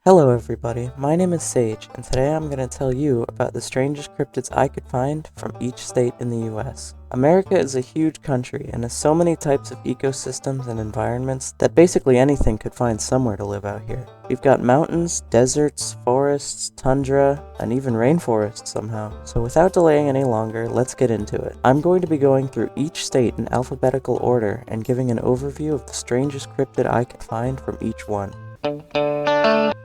Hello everybody, my name is Sage, and today I'm going to tell you about the strangest cryptids I could find from each state in the US. America is a huge country and has so many types of ecosystems and environments that basically anything could find somewhere to live out here. We've got mountains, deserts, forests, tundra, and even rainforests somehow. So without delaying any longer, let's get into it. I'm going to be going through each state in alphabetical order and giving an overview of the strangest cryptid I could find from each one.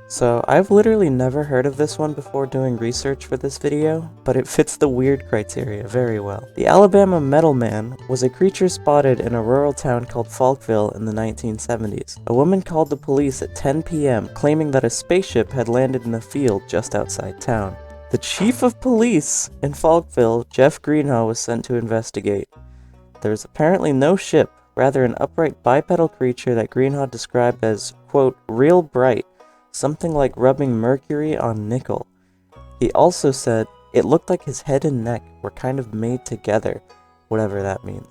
So, I've literally never heard of this one before doing research for this video, but it fits the weird criteria very well. The Alabama metal man was a creature spotted in a rural town called Falkville in the 1970s. A woman called the police at 10 p.m. claiming that a spaceship had landed in a field just outside town. The chief of police in Falkville, Jeff Greenhaw, was sent to investigate. There was apparently no ship, rather an upright bipedal creature that Greenhaw described as, quote, real bright. Something like rubbing mercury on nickel. He also said it looked like his head and neck were kind of made together, whatever that means.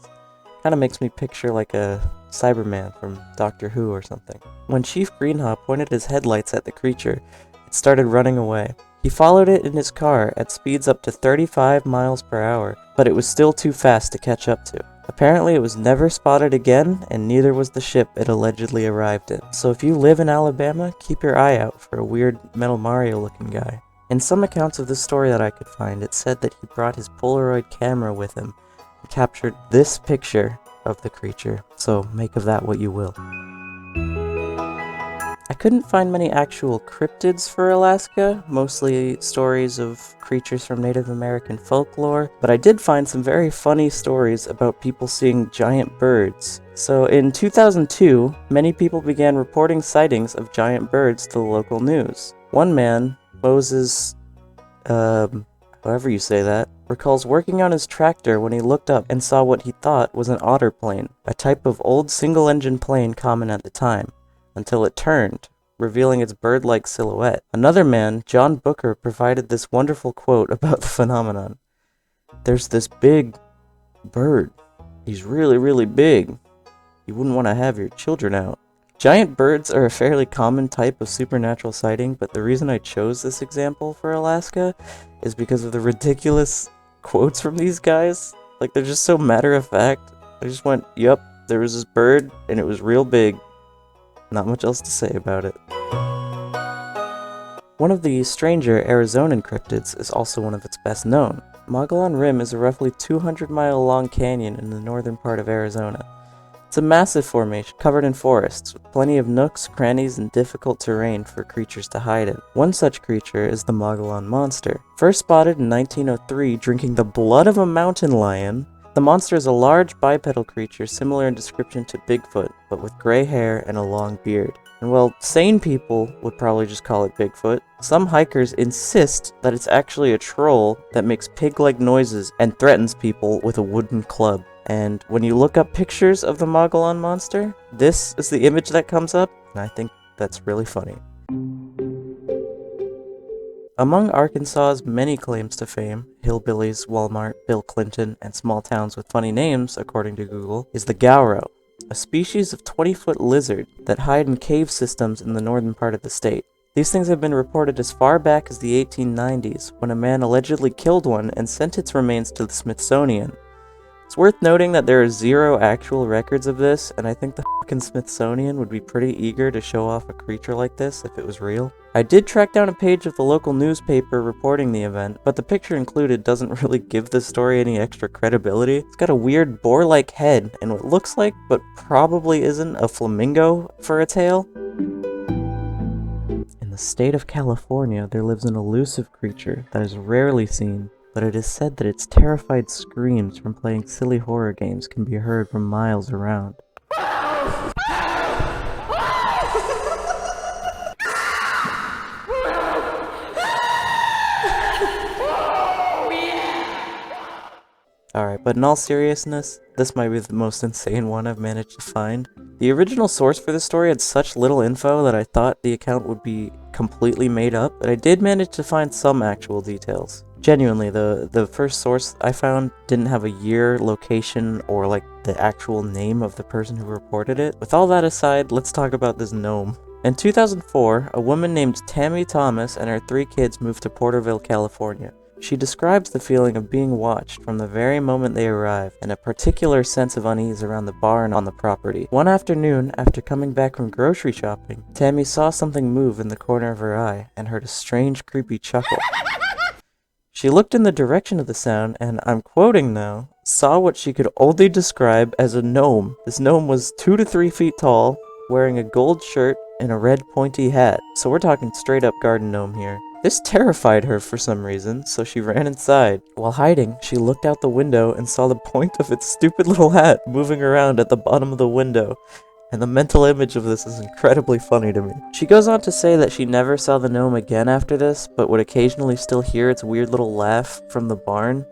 Kind of makes me picture like a Cyberman from Doctor Who or something. When Chief Greenhaw pointed his headlights at the creature, it started running away. He followed it in his car at speeds up to 35 miles per hour, but it was still too fast to catch up to. Apparently it was never spotted again, and neither was the ship it allegedly arrived in. So if you live in Alabama, keep your eye out for a weird Metal Mario looking guy. In some accounts of this story that I could find, it said that he brought his Polaroid camera with him and captured this picture of the creature, so make of that what you will. I couldn't find many actual cryptids for Alaska, mostly stories of creatures from Native American folklore, but I did find some very funny stories about people seeing giant birds. So in 2002, many people began reporting sightings of giant birds to the local news. One man, Moses, however you say that, recalls working on his tractor when he looked up and saw what he thought was an otter plane, a type of old single-engine plane common at the time, until it turned, revealing its bird-like silhouette. Another man, John Booker, provided this wonderful quote about the phenomenon. There's this big bird. He's really, really big. You wouldn't want to have your children out. Giant birds are a fairly common type of supernatural sighting, but the reason I chose this example for Alaska is because of the ridiculous quotes from these guys. Like, they're just so matter-of-fact. I just went, yup, there was this bird, and it was real big. Not much else to say about it. One of the stranger Arizonan cryptids is also one of its best known. Mogollon Rim is a roughly 200-mile-long canyon in the northern part of Arizona. It's a massive formation covered in forests, with plenty of nooks, crannies, and difficult terrain for creatures to hide in. One such creature is the mogollon monster. First spotted in 1903 drinking the blood of a mountain lion, the monster is a large bipedal creature similar in description to Bigfoot, but with gray hair and a long beard. And well, sane people would probably just call it Bigfoot. Some hikers insist that it's actually a troll that makes pig-like noises and threatens people with a wooden club. And when you look up pictures of the mogollon monster, this is the image that comes up, and I think that's really funny. Among Arkansas's many claims to fame, hillbillies, Walmart, Bill Clinton, and small towns with funny names, according to Google, is the gauro, a species of 20-foot lizard that hide in cave systems in the northern part of the state. These things have been reported as far back as the 1890s, when a man allegedly killed one and sent its remains to the Smithsonian. It's worth noting that there are zero actual records of this, and I think the fucking Smithsonian would be pretty eager to show off a creature like this if it was real. I did track down a page of the local newspaper reporting the event, but the picture included doesn't really give the story any extra credibility. It's got a weird boar-like head and what looks like, but probably isn't, a flamingo for a tail. In the state of California, there lives an elusive creature that is rarely seen, but it is said that its terrified screams from playing silly horror games can be heard from miles around. Alright, but in all seriousness, this might be the most insane one I've managed to find. The original source for this story had such little info that I thought the account would be completely made up, but I did manage to find some actual details. Genuinely, the first source I found didn't have a year, location, or like the actual name of the person who reported it. With all that aside, let's talk about this gnome. In 2004, a woman named Tammy Thomas and her 3 kids moved to Porterville, California. She describes the feeling of being watched from the very moment they arrive, and a particular sense of unease around the barn on the property. One afternoon, after coming back from grocery shopping, Tammy saw something move in the corner of her eye and heard a strange, creepy chuckle. She looked in the direction of the sound and, I'm quoting now, saw what she could only describe as a gnome. This gnome was 2 to 3 feet tall, wearing a gold shirt and a red pointy hat. So we're talking straight up garden gnome here. This terrified her for some reason, so she ran inside. While hiding, she looked out the window and saw the point of its stupid little hat moving around at the bottom of the window. And the mental image of this is incredibly funny to me. She goes on to say that she never saw the gnome again after this, but would occasionally still hear its weird little laugh from the barn,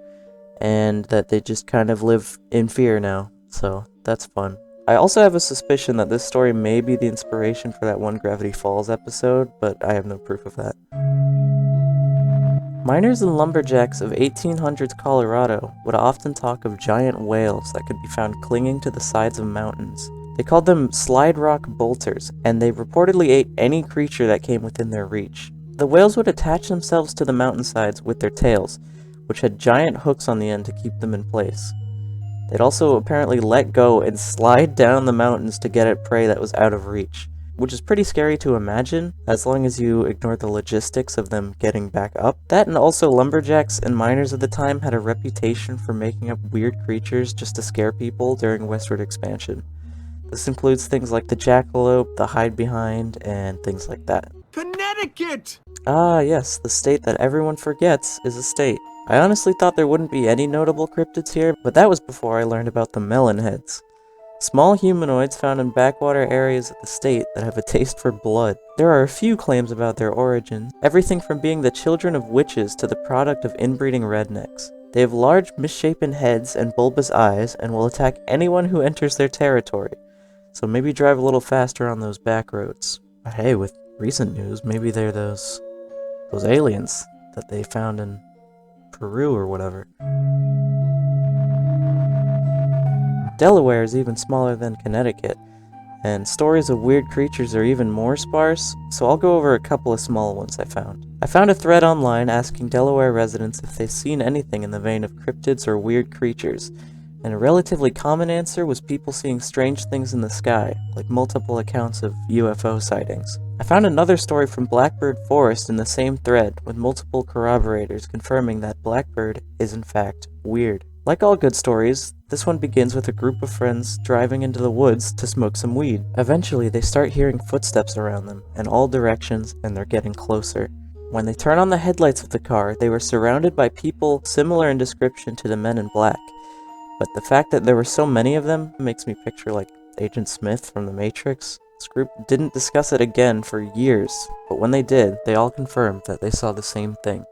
and that they just kind of live in fear now. So that's fun. I also have a suspicion that this story may be the inspiration for that one Gravity Falls episode, but I have no proof of that. Miners and lumberjacks of 1800s Colorado would often talk of giant whales that could be found clinging to the sides of mountains. They called them slide rock bolters, and they reportedly ate any creature that came within their reach. The whales would attach themselves to the mountainsides with their tails, which had giant hooks on the end to keep them in place. They'd also apparently let go and slide down the mountains to get at prey that was out of reach, which is pretty scary to imagine, as long as you ignore the logistics of them getting back up. That, and also lumberjacks and miners of the time had a reputation for making up weird creatures just to scare people during westward expansion. This includes things like the jackalope, the hide-behind, and things like that. Connecticut! Ah yes, the state that everyone forgets is a state. I honestly thought there wouldn't be any notable cryptids here, but that was before I learned about the melon heads. Small humanoids found in backwater areas of the state that have a taste for blood. There are a few claims about their origin, everything from being the children of witches to the product of inbreeding rednecks. They have large, misshapen heads and bulbous eyes, and will attack anyone who enters their territory. So maybe drive a little faster on those back roads. But hey, with recent news, maybe they're those aliens that they found in Peru or whatever. Delaware is even smaller than Connecticut, and stories of weird creatures are even more sparse, so I'll go over a couple of small ones I found. I found a thread online asking Delaware residents if they've seen anything in the vein of cryptids or weird creatures, and a relatively common answer was people seeing strange things in the sky, like multiple accounts of UFO sightings. I found another story from Blackbird Forest in the same thread, with multiple corroborators confirming that Blackbird is in fact weird. Like all good stories, this one begins with a group of friends driving into the woods to smoke some weed. Eventually, they start hearing footsteps around them, in all directions, and they're getting closer. When they turn on the headlights of the car, they were surrounded by people similar in description to the men in black. But the fact that there were so many of them makes me picture like Agent Smith from The Matrix. This group didn't discuss it again for years, but when they did, they all confirmed that they saw the same thing.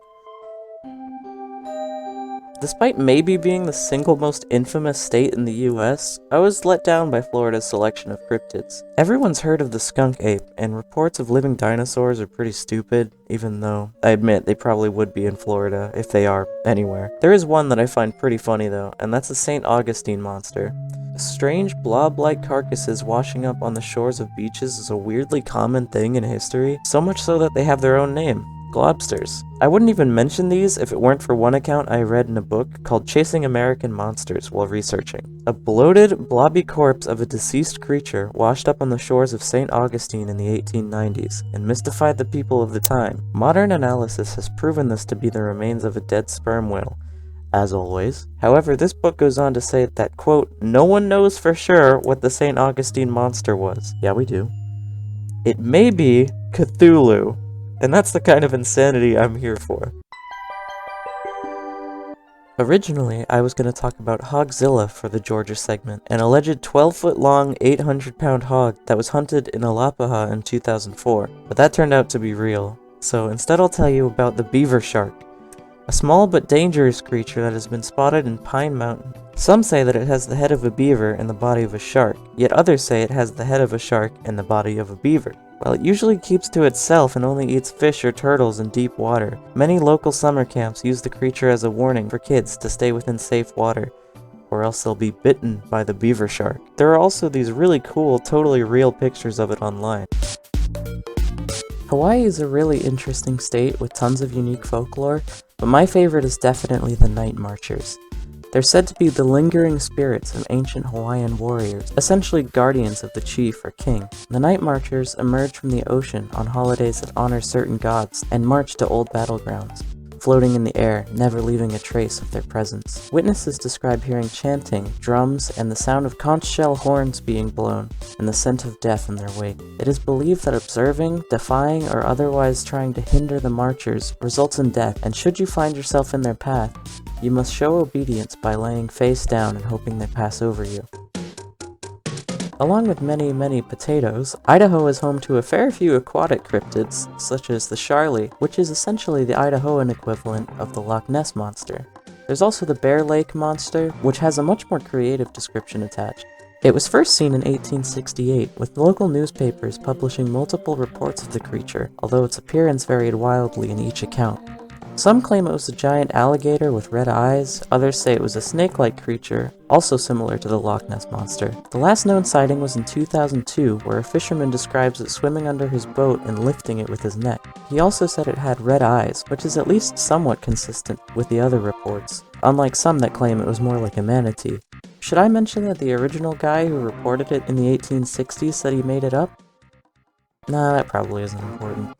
Despite maybe being the single most infamous state in the US, I was let down by Florida's selection of cryptids. Everyone's heard of the skunk ape, and reports of living dinosaurs are pretty stupid, even though I admit they probably would be in Florida if they are anywhere. There is one that I find pretty funny though, and that's the St. Augustine monster. Strange blob-like carcasses washing up on the shores of beaches is a weirdly common thing in history, so much so that they have their own name. Globsters. I wouldn't even mention these if it weren't for one account I read in a book called Chasing American Monsters while researching. A bloated, blobby corpse of a deceased creature washed up on the shores of St. Augustine in the 1890s and mystified the people of the time. Modern analysis has proven this to be the remains of a dead sperm whale, as always. However, this book goes on to say that, quote, no one knows for sure what the St. Augustine monster was. Yeah, we do. It may be Cthulhu. And that's the kind of insanity I'm here for. Originally, I was going to talk about Hogzilla for the Georgia segment, an alleged 12-foot-long, 800-pound hog that was hunted in Alapaha in 2004, but that turned out to be real. So instead I'll tell you about the beaver shark, a small but dangerous creature that has been spotted in Pine Mountain. Some say that it has the head of a beaver and the body of a shark, yet others say it has the head of a shark and the body of a beaver. While it usually keeps to itself and only eats fish or turtles in deep water, many local summer camps use the creature as a warning for kids to stay within safe water, or else they'll be bitten by the beaver shark. There are also these really cool, totally real pictures of it online. Hawaii is a really interesting state with tons of unique folklore, but my favorite is definitely the night marchers. They're said to be the lingering spirits of ancient Hawaiian warriors, essentially guardians of the chief or king. The night marchers emerge from the ocean on holidays that honor certain gods and march to old battlegrounds, floating in the air, never leaving a trace of their presence. Witnesses describe hearing chanting, drums, and the sound of conch shell horns being blown, and the scent of death in their wake. It is believed that observing, defying, or otherwise trying to hinder the marchers results in death, and should you find yourself in their path, you must show obedience by laying face down and hoping they pass over you. Along with many potatoes, Idaho is home to a fair few aquatic cryptids, such as the Charlie, which is essentially the Idahoan equivalent of the Loch Ness Monster. There's also the Bear Lake Monster, which has a much more creative description attached. It was first seen in 1868, with local newspapers publishing multiple reports of the creature, although its appearance varied wildly in each account. Some claim it was a giant alligator with red eyes, others say it was a snake-like creature, also similar to the Loch Ness Monster. The last known sighting was in 2002, where a fisherman describes it swimming under his boat and lifting it with his net. He also said it had red eyes, which is at least somewhat consistent with the other reports, unlike some that claim it was more like a manatee. Should I mention that the original guy who reported it in the 1860s said he made it up? Nah, that probably isn't important.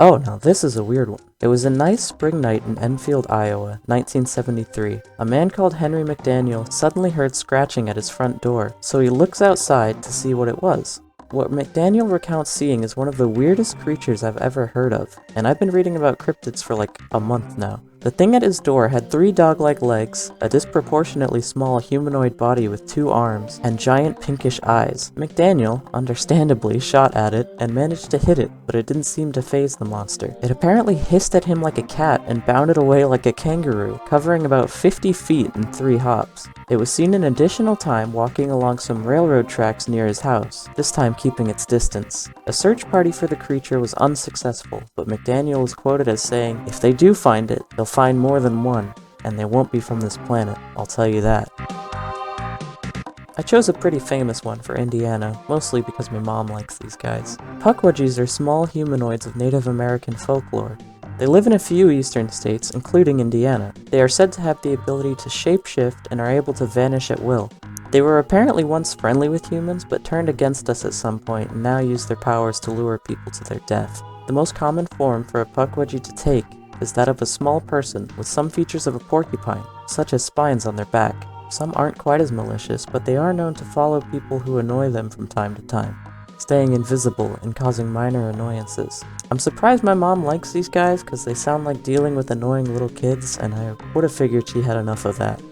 Oh, now this is a weird one. It was a nice spring night in Enfield, Iowa, 1973. A man called Henry McDaniel suddenly heard scratching at his front door, so he looks outside to see what it was. What McDaniel recounts seeing is one of the weirdest creatures I've ever heard of, and I've been reading about cryptids for like a month now. The thing at his door had 3 dog-like legs, a disproportionately small humanoid body with 2 arms, and giant pinkish eyes. McDaniel, understandably, shot at it and managed to hit it, but it didn't seem to faze the monster. It apparently hissed at him like a cat and bounded away like a kangaroo, covering about 50 feet in 3 hops. It was seen an additional time walking along some railroad tracks near his house, this time keeping its distance. A search party for the creature was unsuccessful, but McDaniel was quoted as saying, "If they do find it, they'll find more than one, and they won't be from this planet, I'll tell you that." I chose a pretty famous one for Indiana, mostly because my mom likes these guys. Pukwudgies are small humanoids of Native American folklore. They live in a few eastern states, including Indiana. They are said to have the ability to shapeshift and are able to vanish at will. They were apparently once friendly with humans, but turned against us at some point and now use their powers to lure people to their death. The most common form for a pukwudgie to take is that of a small person with some features of a porcupine, such as spines on their back. Some aren't quite as malicious, but they are known to follow people who annoy them from time to time, staying invisible and causing minor annoyances. I'm surprised my mom likes these guys because they sound like dealing with annoying little kids, and I would have figured she had enough of that.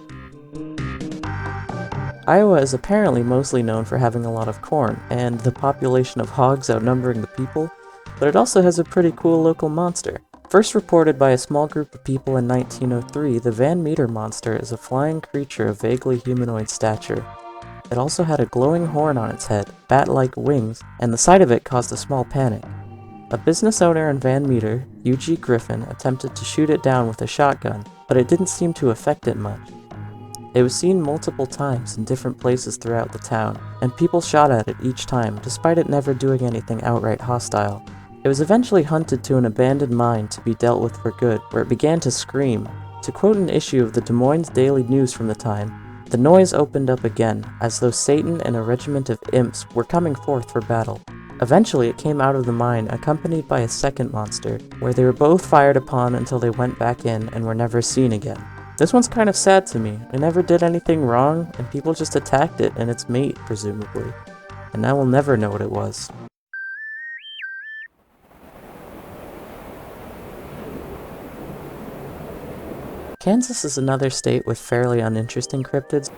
Iowa is apparently mostly known for having a lot of corn, and the population of hogs outnumbering the people, but it also has a pretty cool local monster. First reported by a small group of people in 1903, the Van Meter monster is a flying creature of vaguely humanoid stature. It also had a glowing horn on its head, bat-like wings, and the sight of it caused a small panic. A business owner in Van Meter, U.G. Griffin, attempted to shoot it down with a shotgun, but it didn't seem to affect it much. It was seen multiple times in different places throughout the town, and people shot at it each time, despite it never doing anything outright hostile. It was eventually hunted to an abandoned mine to be dealt with for good, where it began to scream. To quote an issue of the Des Moines Daily News from the time, "The noise opened up again, as though Satan and a regiment of imps were coming forth for battle." Eventually it came out of the mine, accompanied by a second monster, where they were both fired upon until they went back in and were never seen again. This one's kind of sad to me. It never did anything wrong, and people just attacked it and its mate, presumably. And now we'll never know what it was. Kansas is another state with fairly uninteresting cryptids,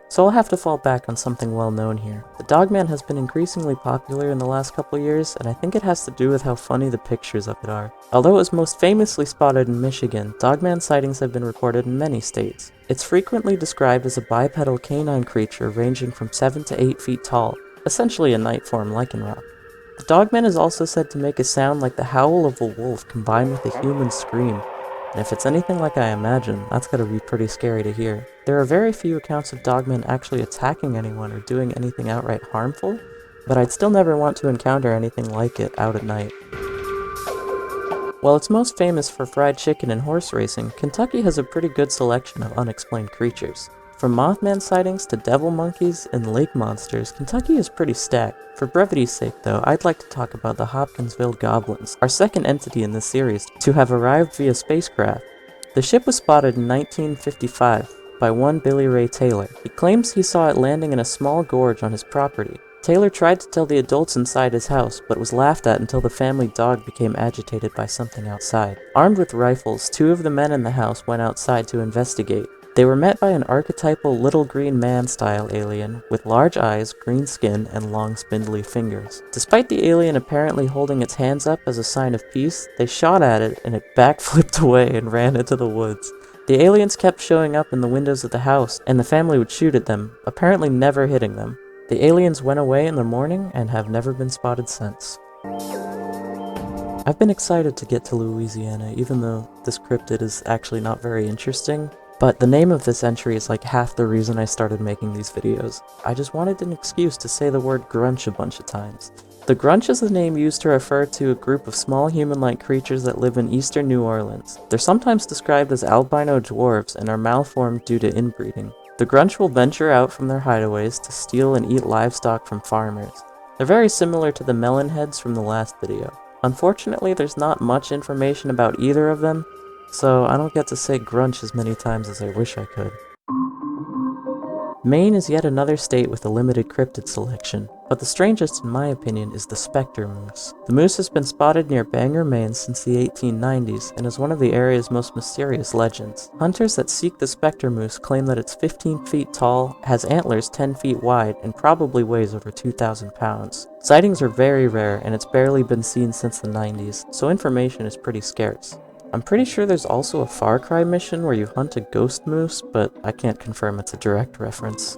so I'll have to fall back on something well known here. The dogman has been increasingly popular in the last couple years, and I think it has to do with how funny the pictures of it are. Although it was most famously spotted in Michigan, dogman sightings have been reported in many states. It's frequently described as a bipedal canine creature ranging from 7 to 8 feet tall, essentially a night form lichen rock. The dogman is also said to make a sound like the howl of a wolf combined with a human scream. And if it's anything like I imagine, that's gotta be pretty scary to hear. There are very few accounts of dogmen actually attacking anyone or doing anything outright harmful, but I'd still never want to encounter anything like it out at night. While it's most famous for fried chicken and horse racing, Kentucky has a pretty good selection of unexplained creatures. From Mothman sightings to devil monkeys and lake monsters, Kentucky is pretty stacked. For brevity's sake though, I'd like to talk about the Hopkinsville goblins, our second entity in this series to have arrived via spacecraft. The ship was spotted in 1955 by one Billy Ray Taylor. He claims he saw it landing in a small gorge on his property. Taylor tried to tell the adults inside his house, but was laughed at until the family dog became agitated by something outside. Armed with rifles, two of the men in the house went outside to investigate. They were met by an archetypal little green man-style alien with large eyes, green skin, and long spindly fingers. Despite the alien apparently holding its hands up as a sign of peace, they shot at it and it backflipped away and ran into the woods. The aliens kept showing up in the windows of the house, and the family would shoot at them, apparently never hitting them. The aliens went away in the morning and have never been spotted since. I've been excited to get to Louisiana, even though this cryptid is actually not very interesting, but the name of this entry is like half the reason I started making these videos. I just wanted an excuse to say the word grunch a bunch of times. The grunch is the name used to refer to a group of small human-like creatures that live in eastern New Orleans. They're sometimes described as albino dwarves and are malformed due to inbreeding. The grunch will venture out from their hideaways to steal and eat livestock from farmers. They're very similar to the melon heads from the last video. Unfortunately, there's not much information about either of them, so I don't get to say grunch as many times as I wish I could. Maine is yet another state with a limited cryptid selection, but the strangest in my opinion is the specter moose. The moose has been spotted near Bangor, Maine since the 1890s and is one of the area's most mysterious legends. Hunters that seek the specter moose claim that it's 15 feet tall, has antlers 10 feet wide, and probably weighs over 2,000 pounds. Sightings are very rare and it's barely been seen since the 90s, so information is pretty scarce. I'm pretty sure there's also a Far Cry mission where you hunt a ghost moose, but I can't confirm it's a direct reference.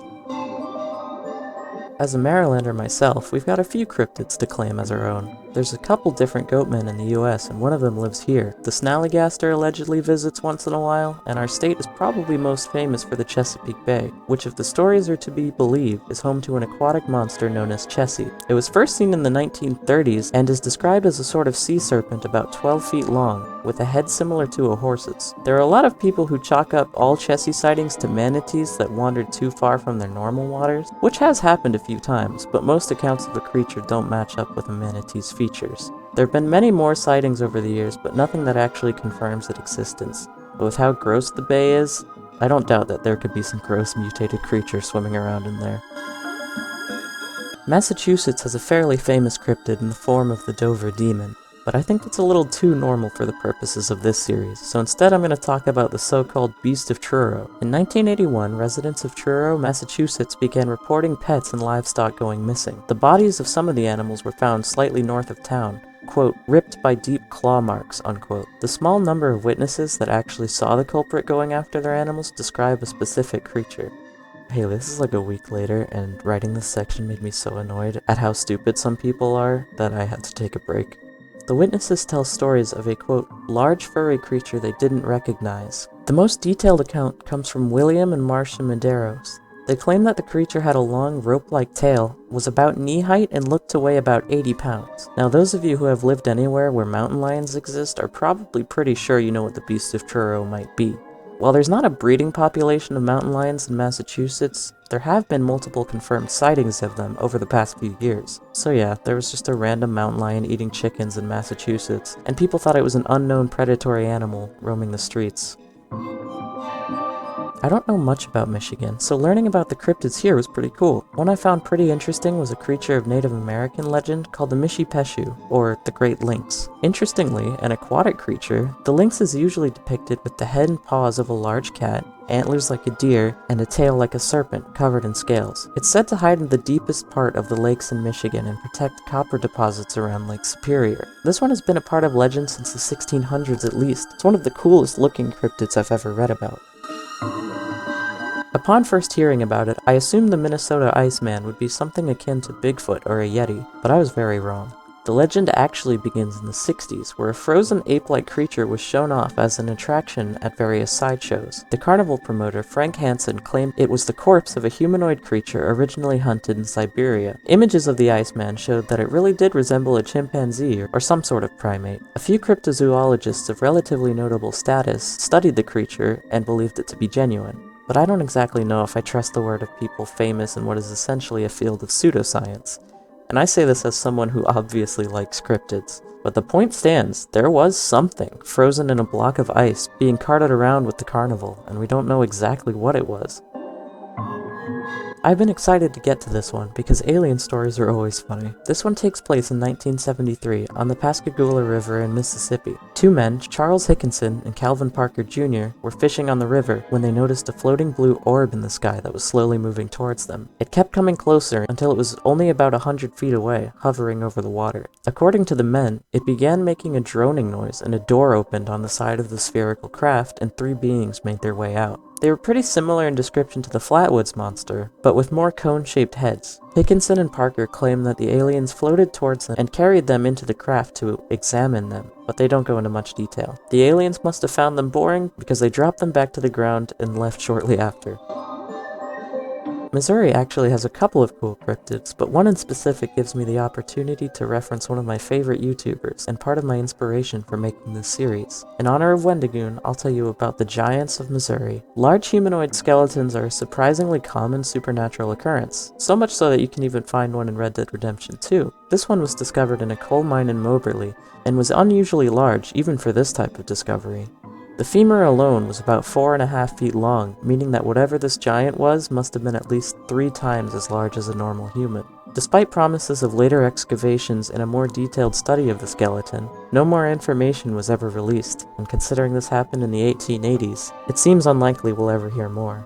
As a Marylander myself, we've got a few cryptids to claim as our own. There's a couple different goatmen in the US, and one of them lives here. The snallygaster allegedly visits once in a while, and our state is probably most famous for the Chesapeake Bay, which if the stories are to be believed, is home to an aquatic monster known as chessie. It was first seen in the 1930s, and is described as a sort of sea serpent about 12 feet long, with a head similar to a horse's. There are a lot of people who chalk up all chessie sightings to manatees that wandered too far from their normal waters, which has happened a few times, but most accounts of the creature don't match up with a manatee's features. There have been many more sightings over the years, but nothing that actually confirms its existence. But with how gross the bay is, I don't doubt that there could be some gross mutated creature swimming around in there. Massachusetts has a fairly famous cryptid in the form of the Dover demon, but I think it's a little too normal for the purposes of this series, so instead I'm going to talk about the so-called Beast of Truro. In 1981, residents of Truro, Massachusetts began reporting pets and livestock going missing. The bodies of some of the animals were found slightly north of town, quote, ripped by deep claw marks, unquote. The small number of witnesses that actually saw the culprit going after their animals describe a specific creature. Hey, this is like a week later, and writing this section made me so annoyed at how stupid some people are that I had to take a break. The witnesses tell stories of a, quote, large furry creature they didn't recognize. The most detailed account comes from William and Marcia Medeiros. They claim that the creature had a long rope-like tail, was about knee height, and looked to weigh about 80 pounds. Now those of you who have lived anywhere where mountain lions exist are probably pretty sure you know what the Beast of Truro might be. While there's not a breeding population of mountain lions in Massachusetts, there have been multiple confirmed sightings of them over the past few years. So yeah, there was just a random mountain lion eating chickens in Massachusetts, and people thought it was an unknown predatory animal roaming the streets. I don't know much about Michigan, so learning about the cryptids here was pretty cool. One I found pretty interesting was a creature of Native American legend called the mishipeshu, or the Great Lynx. Interestingly, an aquatic creature, the lynx is usually depicted with the head and paws of a large cat, antlers like a deer, and a tail like a serpent covered in scales. It's said to hide in the deepest part of the lakes in Michigan and protect copper deposits around Lake Superior. This one has been a part of legend since the 1600s at least. It's one of the coolest looking cryptids I've ever read about. Upon first hearing about it, I assumed the Minnesota Iceman would be something akin to Bigfoot or a Yeti, but I was very wrong. The legend actually begins in the 60s, where a frozen ape-like creature was shown off as an attraction at various sideshows. The carnival promoter, Frank Hansen, claimed it was the corpse of a humanoid creature originally hunted in Siberia. Images of the Iceman showed that it really did resemble a chimpanzee or some sort of primate. A few cryptozoologists of relatively notable status studied the creature and believed it to be genuine. But I don't exactly know if I trust the word of people famous in what is essentially a field of pseudoscience. And I say this as someone who obviously likes cryptids. But the point stands, there was something frozen in a block of ice being carted around with the carnival, and we don't know exactly what it was. I've been excited to get to this one because alien stories are always funny. This one takes place in 1973 on the Pascagoula River in Mississippi. Two men, Charles Hickinson and Calvin Parker Jr., were fishing on the river when they noticed a floating blue orb in the sky that was slowly moving towards them. It kept coming closer until it was only about 100 feet away, hovering over the water. According to the men, it began making a droning noise and a door opened on the side of the spherical craft and three beings made their way out. They were pretty similar in description to the Flatwoods monster, but with more cone-shaped heads. Hickinson and Parker claim that the aliens floated towards them and carried them into the craft to examine them, but they don't go into much detail. The aliens must have found them boring because they dropped them back to the ground and left shortly after. Missouri actually has a couple of cool cryptids, but one in specific gives me the opportunity to reference one of my favorite YouTubers and part of my inspiration for making this series. In honor of Wendigoon, I'll tell you about the Giants of Missouri. Large humanoid skeletons are a surprisingly common supernatural occurrence, so much so that you can even find one in Red Dead Redemption 2. This one was discovered in a coal mine in Moberly, and was unusually large even for this type of discovery. The femur alone was about 4.5 feet long, meaning that whatever this giant was must have been at least 3 times as large as a normal human. Despite promises of later excavations and a more detailed study of the skeleton, no more information was ever released, and considering this happened in the 1880s, it seems unlikely we'll ever hear more.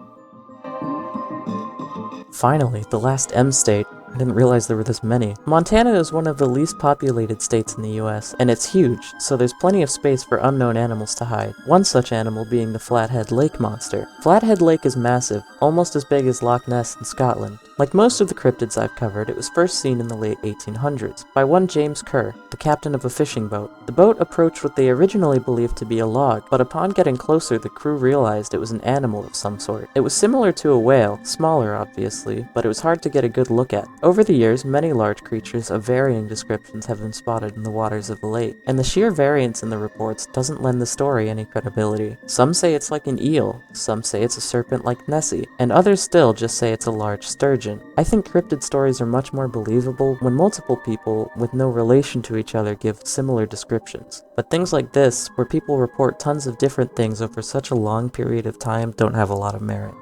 Finally, the last M state. I didn't realize there were this many. Montana is one of the least populated states in the US, and it's huge, so there's plenty of space for unknown animals to hide. One such animal being the Flathead Lake monster. Flathead Lake is massive, almost as big as Loch Ness in Scotland. Like most of the cryptids I've covered, it was first seen in the late 1800s, by one James Kerr, the captain of a fishing boat. The boat approached what they originally believed to be a log, but upon getting closer the crew realized it was an animal of some sort. It was similar to a whale, smaller obviously, but it was hard to get a good look at. Over the years, many large creatures of varying descriptions have been spotted in the waters of the lake, and the sheer variance in the reports doesn't lend the story any credibility. Some say it's like an eel, some say it's a serpent like Nessie, and others still just say it's a large sturgeon. I think cryptid stories are much more believable when multiple people with no relation to each other give similar descriptions. But things like this, where people report tons of different things over such a long period of time, don't have a lot of merit.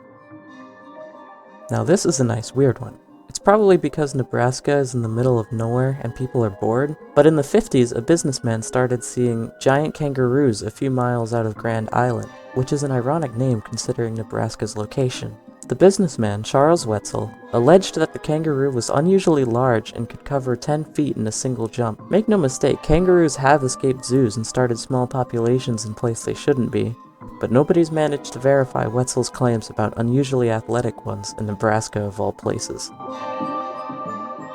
Now this is a nice weird one. It's probably because Nebraska is in the middle of nowhere and people are bored, but in the 50s a businessman started seeing giant kangaroos a few miles out of Grand Island, which is an ironic name considering Nebraska's location. The businessman, Charles Wetzel, alleged that the kangaroo was unusually large and could cover 10 feet in a single jump. Make no mistake, kangaroos have escaped zoos and started small populations in places they shouldn't be, but nobody's managed to verify Wetzel's claims about unusually athletic ones in Nebraska of all places.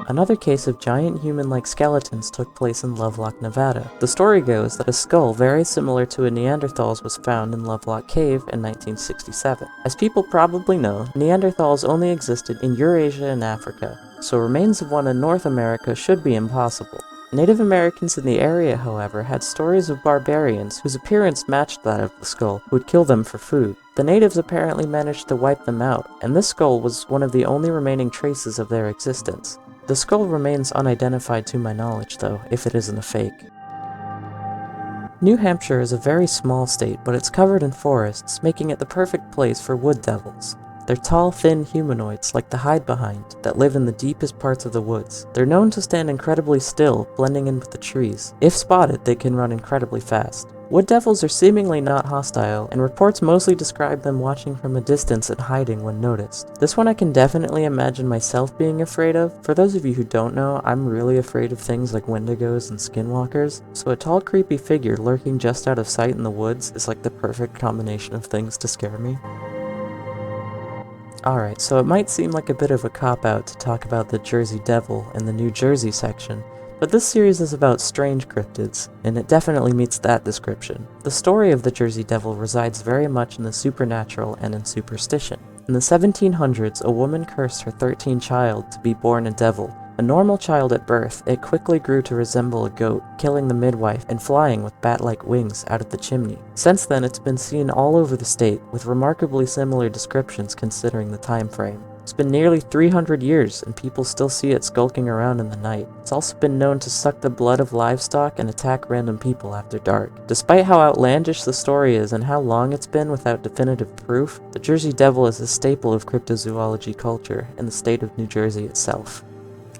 Another case of giant human-like skeletons took place in Lovelock, Nevada. The story goes that a skull very similar to a Neanderthal's was found in Lovelock Cave in 1967. As people probably know, Neanderthals only existed in Eurasia and Africa, so remains of one in North America should be impossible. Native Americans in the area, however, had stories of barbarians whose appearance matched that of the skull, who would kill them for food. The natives apparently managed to wipe them out, and this skull was one of the only remaining traces of their existence. The skull remains unidentified to my knowledge, though, if it isn't a fake. New Hampshire is a very small state, but it's covered in forests, making it the perfect place for wood devils. They're tall, thin humanoids, like the hide-behind, that live in the deepest parts of the woods. They're known to stand incredibly still, blending in with the trees. If spotted, they can run incredibly fast. Wood devils are seemingly not hostile, and reports mostly describe them watching from a distance and hiding when noticed. This one I can definitely imagine myself being afraid of. For those of you who don't know, I'm really afraid of things like wendigos and skinwalkers, so a tall creepy figure lurking just out of sight in the woods is like the perfect combination of things to scare me. Alright, so it might seem like a bit of a cop-out to talk about the Jersey Devil in the New Jersey section, But this series is about strange cryptids, and it definitely meets that description. The story of the Jersey Devil resides very much in the supernatural and in superstition. In the 1700s, a woman cursed her 13th child to be born a devil. A normal child at birth, it quickly grew to resemble a goat, killing the midwife and flying with bat-like wings out of the chimney. Since then, it's been seen all over the state, with remarkably similar descriptions considering the time frame. It's been nearly 300 years, and people still see it skulking around in the night. It's also been known to suck the blood of livestock and attack random people after dark. Despite how outlandish the story is and how long it's been without definitive proof, the Jersey Devil is a staple of cryptozoology culture in the state of New Jersey itself.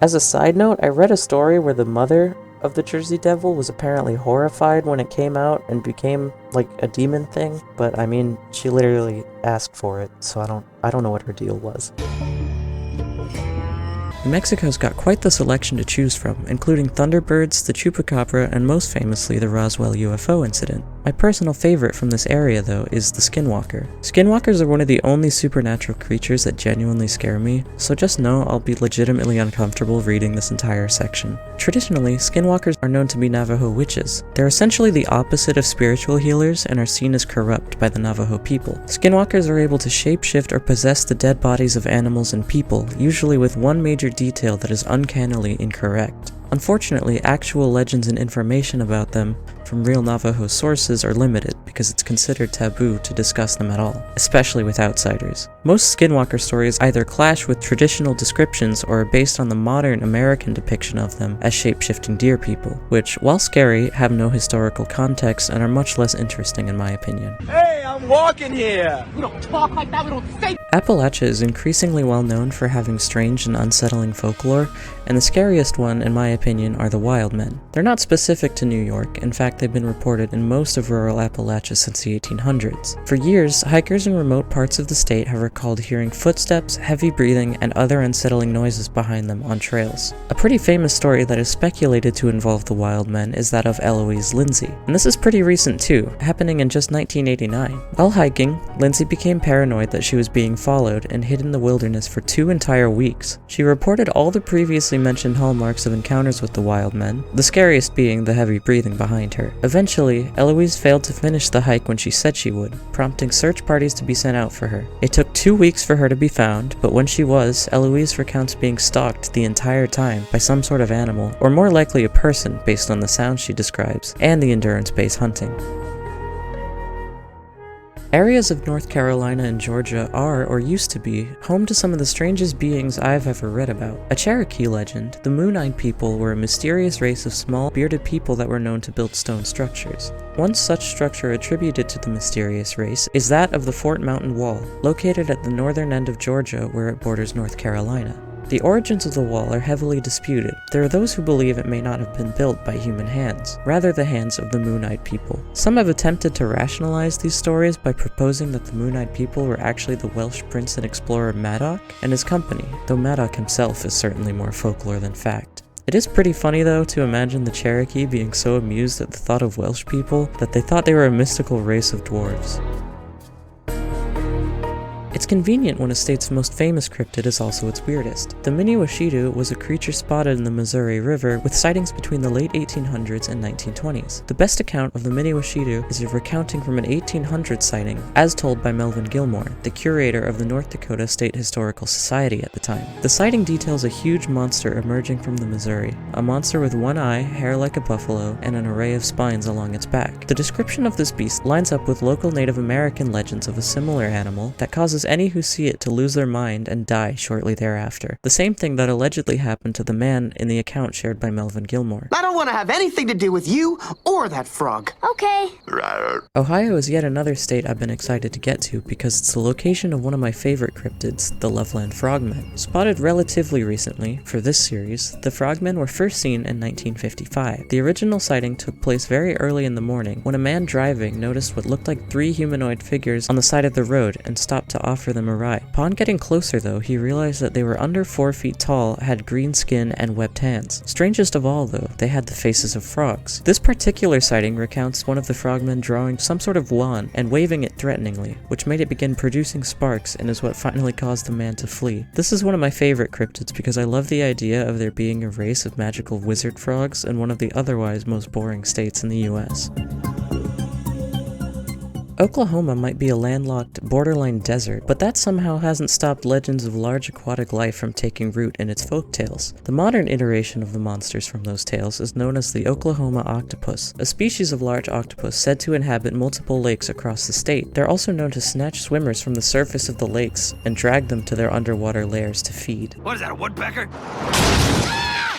As a side note, I read a story where the mother of the Jersey Devil was apparently horrified when it came out and became like a demon thing, but I mean, she literally asked for it, so I don't know what her deal was. New Mexico's got quite the selection to choose from, including thunderbirds, the chupacabra, and most famously the Roswell UFO incident. My personal favorite from this area, though, is the skinwalker. Skinwalkers are one of the only supernatural creatures that genuinely scare me, so just know I'll be legitimately uncomfortable reading this entire section. Traditionally, skinwalkers are known to be Navajo witches. They're essentially the opposite of spiritual healers and are seen as corrupt by the Navajo people. Skinwalkers are able to shapeshift or possess the dead bodies of animals and people, usually with one major detail that is uncannily incorrect. Unfortunately, actual legends and information about them from real Navajo sources are limited because it's considered taboo to discuss them at all, especially with outsiders. Most skinwalker stories either clash with traditional descriptions or are based on the modern American depiction of them as shape-shifting deer people, which, while scary, have no historical context and are much less interesting in my opinion. Hey, I'm walking here! We don't talk like that, we don't say. Appalachia is increasingly well known for having strange and unsettling folklore, and the scariest one, in my opinion, are the wild men. They're not specific to New York. In fact, they've been reported in most of rural Appalachia since the 1800s. For years, hikers in remote parts of the state have recalled hearing footsteps, heavy breathing, and other unsettling noises behind them on trails. A pretty famous story that is speculated to involve the wild men is that of Eloise Lindsay, and this is pretty recent too, happening in just 1989. While hiking, Lindsay became paranoid that she was being followed and hid in the wilderness for 2 entire weeks. She reported all the previously mentioned hallmarks of encounters with the wild men, the scariest being the heavy breathing behind her. Eventually, Eloise failed to finish the hike when she said she would, prompting search parties to be sent out for her. It took 2 weeks for her to be found, but when she was, Eloise recounts being stalked the entire time by some sort of animal, or more likely a person based on the sounds she describes, and the endurance-based hunting. Areas of North Carolina and Georgia are, or used to be, home to some of the strangest beings I've ever read about. A Cherokee legend, the Moon-Eyed People were a mysterious race of small, bearded people that were known to build stone structures. One such structure attributed to the mysterious race is that of the Fort Mountain Wall, located at the northern end of Georgia where it borders North Carolina. The origins of the wall are heavily disputed. There are those who believe it may not have been built by human hands, rather the hands of the Moon-Eyed People. Some have attempted to rationalize these stories by proposing that the Moon-Eyed People were actually the Welsh prince and explorer Madoc and his company, though Madoc himself is certainly more folklore than fact. It is pretty funny though to imagine the Cherokee being so amused at the thought of Welsh people that they thought they were a mystical race of dwarves. It's convenient when a state's most famous cryptid is also its weirdest. The mishipeshu was a creature spotted in the Missouri River with sightings between the late 1800s and 1920s. The best account of the mishipeshu is a recounting from an 1800 sighting, as told by Melvin Gilmore, the curator of the North Dakota State Historical Society at the time. The sighting details a huge monster emerging from the Missouri, a monster with one eye, hair like a buffalo, and an array of spines along its back. The description of this beast lines up with local Native American legends of a similar animal that causes any who see it to lose their mind and die shortly thereafter. The same thing that allegedly happened to the man in the account shared by Melvin Gilmore. I don't want to have anything to do with you or that frog. Okay. Ohio is yet another state I've been excited to get to because it's the location of one of my favorite cryptids, the Loveland frogmen. Spotted relatively recently, for this series, the frogmen were first seen in 1955. The original sighting took place very early in the morning when a man driving noticed what looked like 3 humanoid figures on the side of the road and stopped to offer offer them a ride. Upon getting closer though, he realized that they were under 4 feet tall, had green skin, and webbed hands. Strangest of all though, they had the faces of frogs. This particular sighting recounts one of the frogmen drawing some sort of wand and waving it threateningly, which made it begin producing sparks and is what finally caused the man to flee. This is one of my favorite cryptids because I love the idea of there being a race of magical wizard frogs in one of the otherwise most boring states in the US. Oklahoma might be a landlocked, borderline desert, but that somehow hasn't stopped legends of large aquatic life from taking root in its folktales. The modern iteration of the monsters from those tales is known as the Oklahoma octopus, a species of large octopus said to inhabit multiple lakes across the state. They're also known to snatch swimmers from the surface of the lakes and drag them to their underwater lairs to feed. What is that, a woodpecker?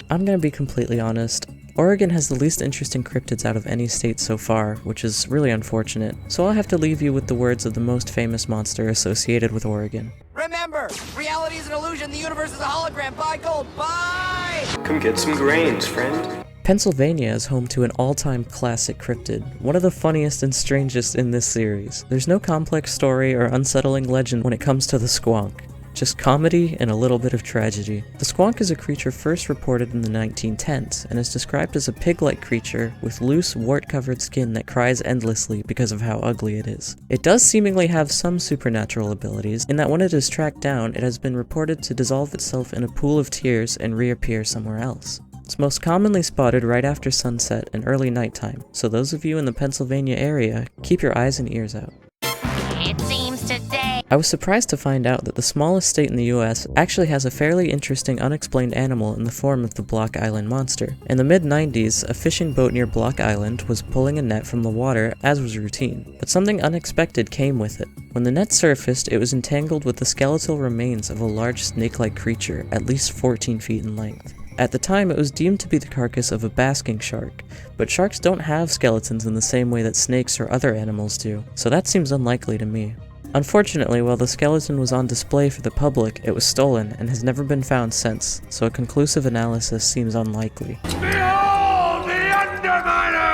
I'm gonna be completely honest. Oregon has the least interesting cryptids out of any state so far, which is really unfortunate, so I'll have to leave you with the words of the most famous monster associated with Oregon. Remember, reality is an illusion, the universe is a hologram. Buy gold, buy! Come get some grains, friend. Pennsylvania is home to an all-time classic cryptid, one of the funniest and strangest in this series. There's no complex story or unsettling legend when it comes to the squonk. Just comedy and a little bit of tragedy. The squonk is a creature first reported in the 1910s and is described as a pig-like creature with loose, wart-covered skin that cries endlessly because of how ugly it is. It does seemingly have some supernatural abilities in that when it is tracked down, it has been reported to dissolve itself in a pool of tears and reappear somewhere else. It's most commonly spotted right after sunset and early nighttime, so those of you in the Pennsylvania area, keep your eyes and ears out. It seems today. I was surprised to find out that the smallest state in the US actually has a fairly interesting unexplained animal in the form of the Block Island monster. In the mid-90s, a fishing boat near Block Island was pulling a net from the water as was routine, but something unexpected came with it. When the net surfaced, it was entangled with the skeletal remains of a large snake-like creature, at least 14 feet in length. At the time, it was deemed to be the carcass of a basking shark, but sharks don't have skeletons in the same way that snakes or other animals do, so that seems unlikely to me. Unfortunately, while the skeleton was on display for the public, it was stolen and has never been found since, so a conclusive analysis seems unlikely. Behold the Underminer!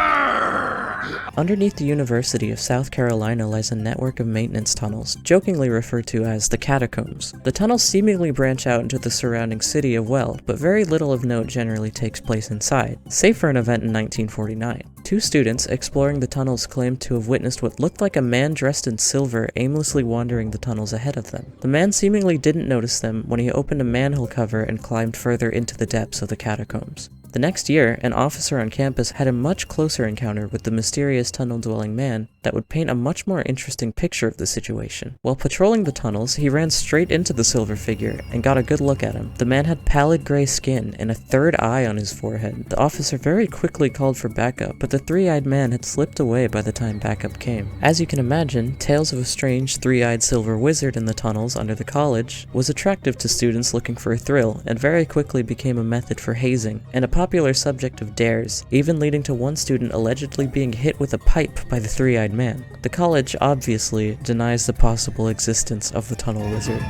Underneath the University of South Carolina lies a network of maintenance tunnels, jokingly referred to as the catacombs. The tunnels seemingly branch out into the surrounding city of Well, but very little of note generally takes place inside, save for an event in 1949. Two students exploring the tunnels claimed to have witnessed what looked like a man dressed in silver aimlessly wandering the tunnels ahead of them. The man seemingly didn't notice them when he opened a manhole cover and climbed further into the depths of the catacombs. The next year, an officer on campus had a much closer encounter with the mysterious tunnel-dwelling man that would paint a much more interesting picture of the situation. While patrolling the tunnels, he ran straight into the silver figure and got a good look at him. The man had pallid gray skin and a third eye on his forehead. The officer very quickly called for backup, but the three-eyed man had slipped away by the time backup came. As you can imagine, tales of a strange three-eyed silver wizard in the tunnels under the college was attractive to students looking for a thrill, and very quickly became a method for hazing, and a popular subject of dares, even leading to one student allegedly being hit with a pipe by the three-eyed man. The college obviously denies the possible existence of the tunnel wizard.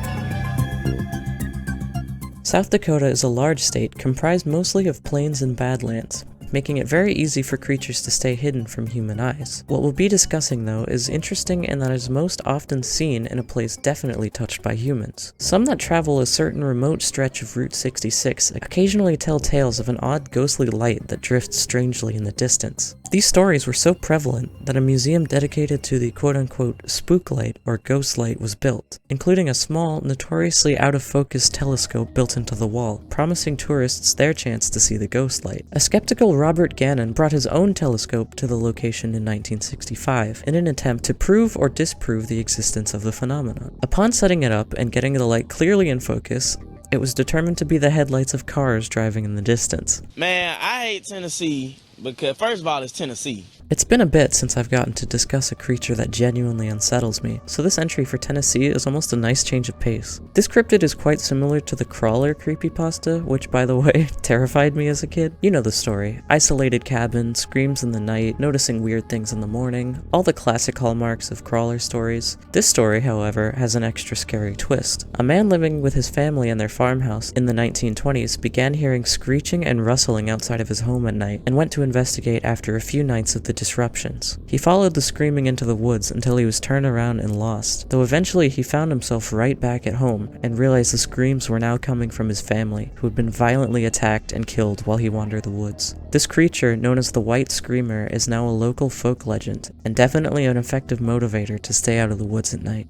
South Dakota is a large state comprised mostly of plains and badlands, making it very easy for creatures to stay hidden from human eyes. What we'll be discussing though is interesting in that it is most often seen in a place definitely touched by humans. Some that travel a certain remote stretch of Route 66 occasionally tell tales of an odd ghostly light that drifts strangely in the distance. These stories were so prevalent that a museum dedicated to the quote-unquote spook light or ghost light was built, including a small, notoriously out-of-focus telescope built into the wall, promising tourists their chance to see the ghost light. A skeptical Robert Gannon brought his own telescope to the location in 1965 in an attempt to prove or disprove the existence of the phenomenon. Upon setting it up and getting the light clearly in focus, it was determined to be the headlights of cars driving in the distance. Man, I hate Tennessee because, first of all, it's Tennessee. It's been a bit since I've gotten to discuss a creature that genuinely unsettles me, so this entry for Tennessee is almost a nice change of pace. This cryptid is quite similar to the crawler creepypasta, which by the way, terrified me as a kid. You know the story. Isolated cabin, screams in the night, noticing weird things in the morning, all the classic hallmarks of crawler stories. This story, however, has an extra scary twist. A man living with his family in their farmhouse in the 1920s began hearing screeching and rustling outside of his home at night and went to investigate after a few nights of the disruptions. He followed the screaming into the woods until he was turned around and lost, though eventually he found himself right back at home and realized the screams were now coming from his family, who had been violently attacked and killed while he wandered the woods. This creature, known as the White Screamer, is now a local folk legend, and definitely an effective motivator to stay out of the woods at night.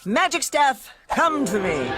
Magic stuff, come to me.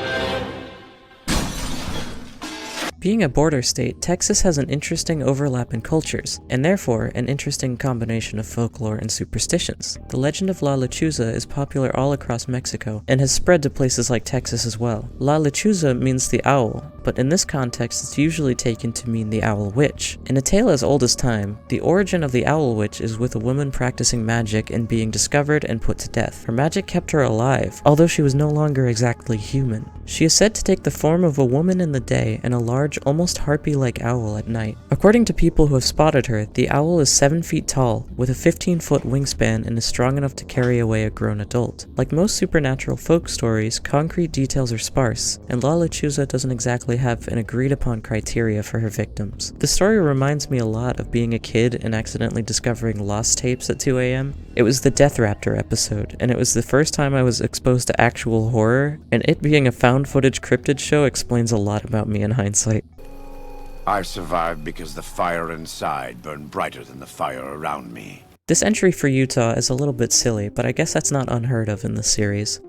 Being a border state, Texas has an interesting overlap in cultures, and therefore an interesting combination of folklore and superstitions. The legend of La Lechuza is popular all across Mexico, and has spread to places like Texas as well. La Lechuza means the owl, but in this context it's usually taken to mean the owl witch. In a tale as old as time, the origin of the owl witch is with a woman practicing magic and being discovered and put to death. Her magic kept her alive, although she was no longer exactly human. She is said to take the form of a woman in the day and a large, almost harpy-like owl at night. According to people who have spotted her, the owl is 7 feet tall, with a 15-foot wingspan and is strong enough to carry away a grown adult. Like most supernatural folk stories, concrete details are sparse, and La Lechuza doesn't exactly have an agreed-upon criteria for her victims. The story reminds me a lot of being a kid and accidentally discovering lost tapes at 2 a.m. It was the Death Raptor episode, and it was the first time I was exposed to actual horror, and it being a found footage cryptid show explains a lot about me in hindsight. I survived because the fire inside burned brighter than the fire around me. This entry for Utah is a little bit silly, but I guess that's not unheard of in this series.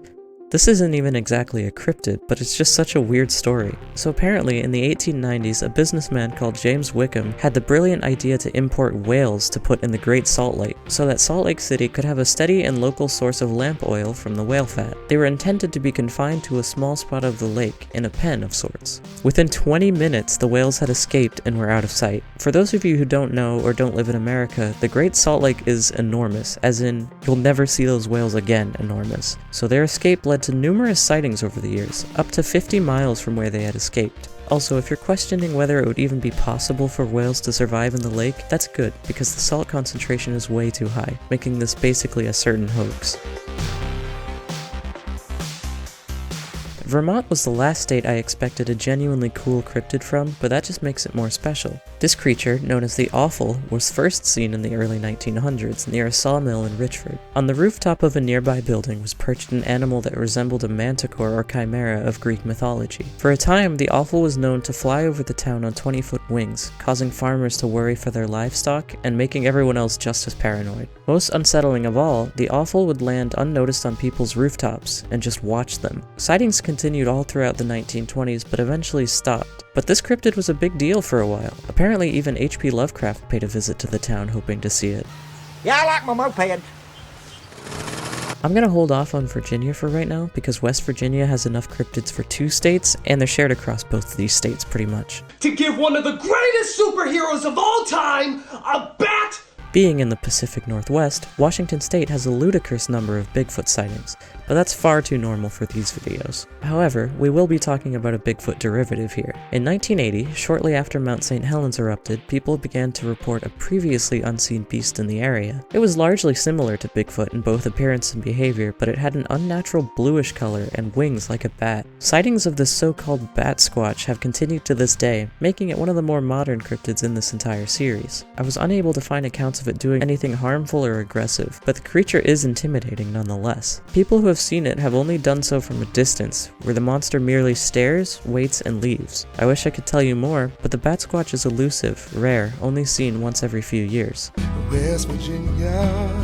This isn't even exactly a cryptid, but it's just such a weird story. So apparently, in the 1890s, a businessman called James Wickham had the brilliant idea to import whales to put in the Great Salt Lake, so that Salt Lake City could have a steady and local source of lamp oil from the whale fat. They were intended to be confined to a small spot of the lake, in a pen of sorts. Within 20 minutes, the whales had escaped and were out of sight. For those of you who don't know or don't live in America, the Great Salt Lake is enormous, as in, you'll never see those whales again enormous. So their escape led to numerous sightings over the years, up to 50 miles from where they had escaped. Also, if you're questioning whether it would even be possible for whales to survive in the lake, that's good, because the salt concentration is way too high, making this basically a certain hoax. Vermont was the last state I expected a genuinely cool cryptid from, but that just makes it more special. This creature, known as the Offal, was first seen in the early 1900s near a sawmill in Richford. On the rooftop of a nearby building was perched an animal that resembled a manticore or chimera of Greek mythology. For a time, the Offal was known to fly over the town on 20-foot wings, causing farmers to worry for their livestock and making everyone else just as paranoid. Most unsettling of all, the Offal would land unnoticed on people's rooftops and just watch them. Sightings continued all throughout the 1920s, but eventually stopped. But this cryptid was a big deal for a while. Apparently even H.P. Lovecraft paid a visit to the town hoping to see it. Yeah, I like my moped. I'm gonna hold off on Virginia for right now, because West Virginia has enough cryptids for 2 states, and they're shared across both of these states pretty much. To give one of the greatest superheroes of all time a bat! Being in the Pacific Northwest, Washington State has a ludicrous number of Bigfoot sightings, but that's far too normal for these videos. However, we will be talking about a Bigfoot derivative here. In 1980, shortly after Mount St. Helens erupted, people began to report a previously unseen beast in the area. It was largely similar to Bigfoot in both appearance and behavior, but it had an unnatural bluish color and wings like a bat. Sightings of this so-called bat-squatch have continued to this day, making it one of the more modern cryptids in this entire series. I was unable to find accounts of it doing anything harmful or aggressive, but the creature is intimidating nonetheless. People who have seen it have only done so from a distance, where the monster merely stares, waits, and leaves. I wish I could tell you more, but the bat-squatch is elusive, rare, only seen once every few years. West Virginia.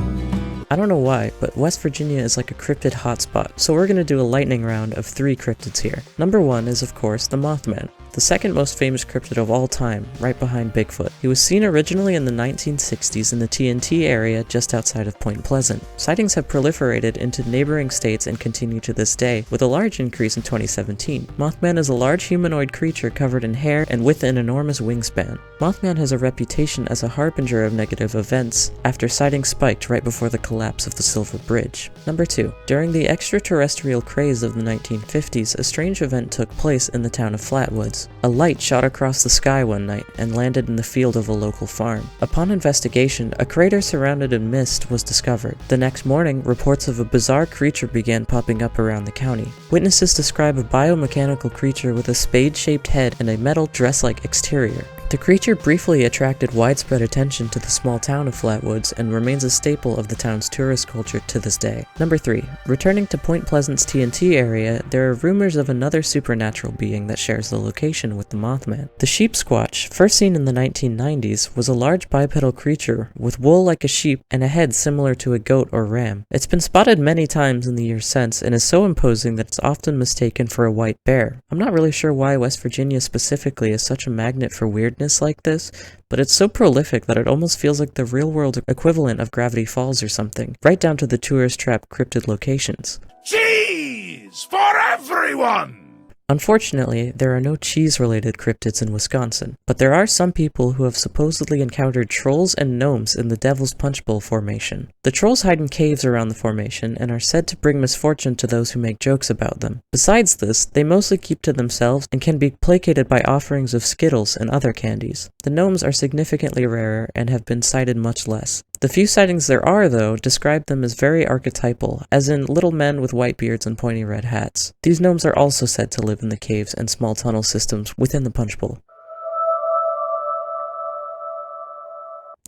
I don't know why, but West Virginia is like a cryptid hotspot, so we're gonna do a lightning round of 3 cryptids here. Number 1 is of course the Mothman, the second most famous cryptid of all time, right behind Bigfoot. He was seen originally in the 1960s in the TNT area just outside of Point Pleasant. Sightings have proliferated into neighboring states and continue to this day, with a large increase in 2017. Mothman is a large humanoid creature covered in hair and with an enormous wingspan. Mothman has a reputation as a harbinger of negative events, after sightings spiked right before the collapse of the Silver Bridge. Number 2. During the extraterrestrial craze of the 1950s, a strange event took place in the town of Flatwoods. A light shot across the sky one night and landed in the field of a local farm. Upon investigation, a crater surrounded in mist was discovered. The next morning, reports of a bizarre creature began popping up around the county. Witnesses describe a biomechanical creature with a spade-shaped head and a metal dress-like exterior. The creature briefly attracted widespread attention to the small town of Flatwoods and remains a staple of the town's tourist culture to this day. Number 3. Returning to Point Pleasant's TNT area, there are rumors of another supernatural being that shares the location with the Mothman. The sheep-squatch, first seen in the 1990s, was a large bipedal creature with wool like a sheep and a head similar to a goat or ram. It's been spotted many times in the years since and is so imposing that it's often mistaken for a white bear. I'm not really sure why West Virginia specifically is such a magnet for weirdness like this, but it's so prolific that it almost feels like the real-world equivalent of Gravity Falls or something, right down to the tourist trap cryptid locations. Cheese for everyone! Unfortunately, there are no cheese-related cryptids in Wisconsin, but there are some people who have supposedly encountered trolls and gnomes in the Devil's Punch Bowl formation. The trolls hide in caves around the formation and are said to bring misfortune to those who make jokes about them. Besides this, they mostly keep to themselves and can be placated by offerings of Skittles and other candies. The gnomes are significantly rarer and have been sighted much less. The few sightings there are, though, describe them as very archetypal, as in little men with white beards and pointy red hats. These gnomes are also said to live in the caves and small tunnel systems within the Punch Bowl.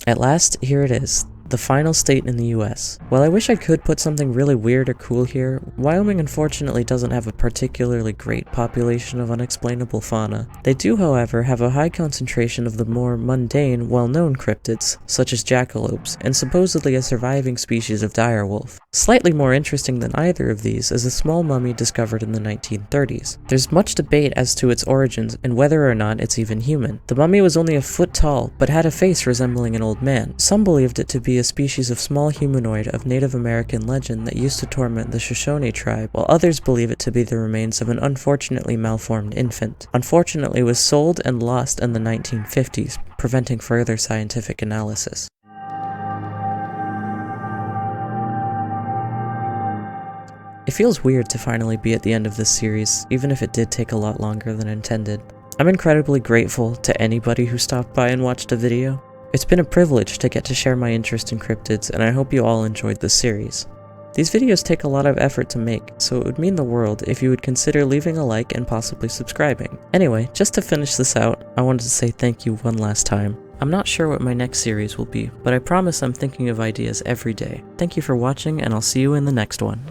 At last, here it is. The final state in the US. While I wish I could put something really weird or cool here, Wyoming unfortunately doesn't have a particularly great population of unexplainable fauna. They do, however, have a high concentration of the more mundane, well-known cryptids, such as jackalopes, and supposedly a surviving species of direwolf. Slightly more interesting than either of these is a small mummy discovered in the 1930s. There's much debate as to its origins and whether or not it's even human. The mummy was only a foot tall, but had a face resembling an old man. Some believed it to be a species of small humanoid of Native American legend that used to torment the Shoshone tribe, while others believe it to be the remains of an unfortunately malformed infant. Unfortunately, it was sold and lost in the 1950s, preventing further scientific analysis. It feels weird to finally be at the end of this series, even if it did take a lot longer than intended. I'm incredibly grateful to anybody who stopped by and watched a video. It's been a privilege to get to share my interest in cryptids, and I hope you all enjoyed this series. These videos take a lot of effort to make, so it would mean the world if you would consider leaving a like and possibly subscribing. Anyway, just to finish this out, I wanted to say thank you one last time. I'm not sure what my next series will be, but I promise I'm thinking of ideas every day. Thank you for watching, and I'll see you in the next one.